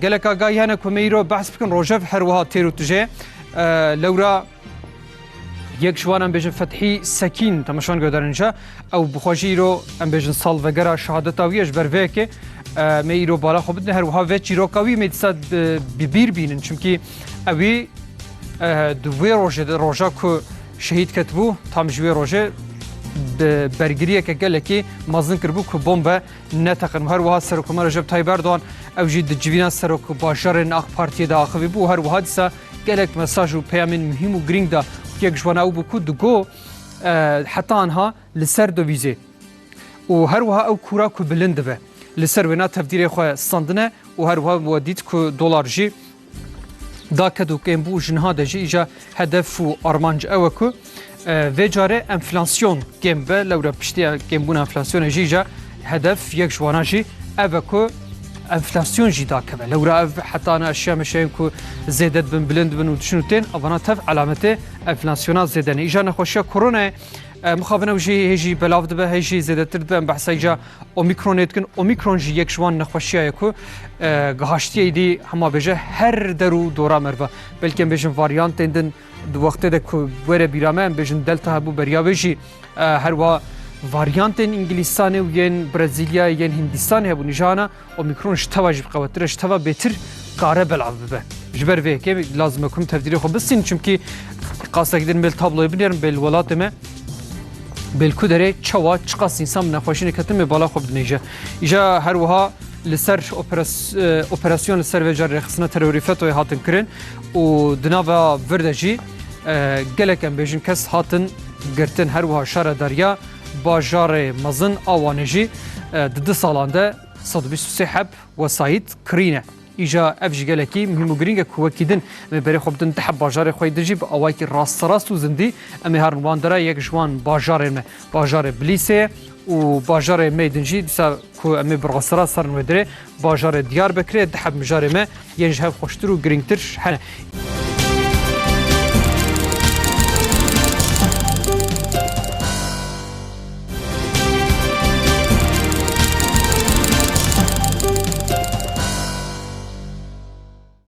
gelek agahî hene ku me îro behs bikin rojev her wiha têr û tije lewra yek ji wan em bêjin Fethî Sekîn temaşan göderince ew bixwajî îro em bêjin salvegera şehadeta wî ye ji ber vê yekê me îro bala xwe bidin her wiha vê çîroka wî me dîsa bi bîr bînin çimkî ew ê di wê rojê de roja ku şehîd ketibû tam ji wê rojê bergiriyeke gelekî mezin kiribû ku bombe neteqin her wiha Serokkomarê Recep Tayyip Erdoğan ew jî di civîna Serok bajarên AK Partiyê de axivî bû her wiha dîsa gelek mesaj û peyamên mühim û giring da yek ji wan ew bû ku digo heta anha li ser dovîzê û her wiha ew kura ku bilind dibe li ser wêna tevdîrê xwe standine û her wiha we dît ku dolar jî daket û kêmbû jinha de jî îja hedef û armanc ew e ku vê carê enflasyon kêm be lewra piştiya kêmbûna enflasyonê jî îja hedef yek ji wana jî ev e ku enflasyon jî dakeve lewra ev heta ne eşya meşeyên ku zêde dibin bilind dibin û dişin û tên evana tev alametê enflasyona zêdenê îja nexweşiya koronayê mixabin ew jî hêjî belav dibe hêjî zêdetir dibe em behsa îja omîkronê dikin omîkron jî yek ji wan nexweşiya ye ku gihaştiyê dî hema bêje her der û dora merve belkî em bêjin varyantên din di wextê de ku were bîra me em bêjin delta hebû beriya wê jî her wa varyantên İngilistanê û yên Brezilyayê yên Hindistanê hebû nîjana omîkron ji teva jî biqewetir ji teva bêtir kare belav bibe ji ber vê yekê lazim e ku tevdîrê xwe bistînin çimkî qasek din bêl tabloyê binêrin bêl welatê me bêl ku derê çawa çi qas însan bi nexweşînê ketin mê bala xwe bidinêje îja her wiha li ser operasyon li ser vê carê rêxistina terorî FETÖ'yê hatin kirin û di nava vir de jî gelek em bêjin kes hatin girtin her wiha şara derya bajarê mezin a wanê jî di 2 salan de 123 heb wesayît kirîne îja ev jî gelekî muhîm û giring e ku wekî din em ê berê xwe bidin diheb bajarê xwe de jî bi awayekî rastrast û zindî em ê herin wan dere yek ji wan bajarên me bajarê Bilîsê û bajarê Meydin jî dîsa ku em ê bi rastrast herin wê derê bajarê Diyarbekirê diheb mijarê me yên ji hev xweştir û giringtir hene.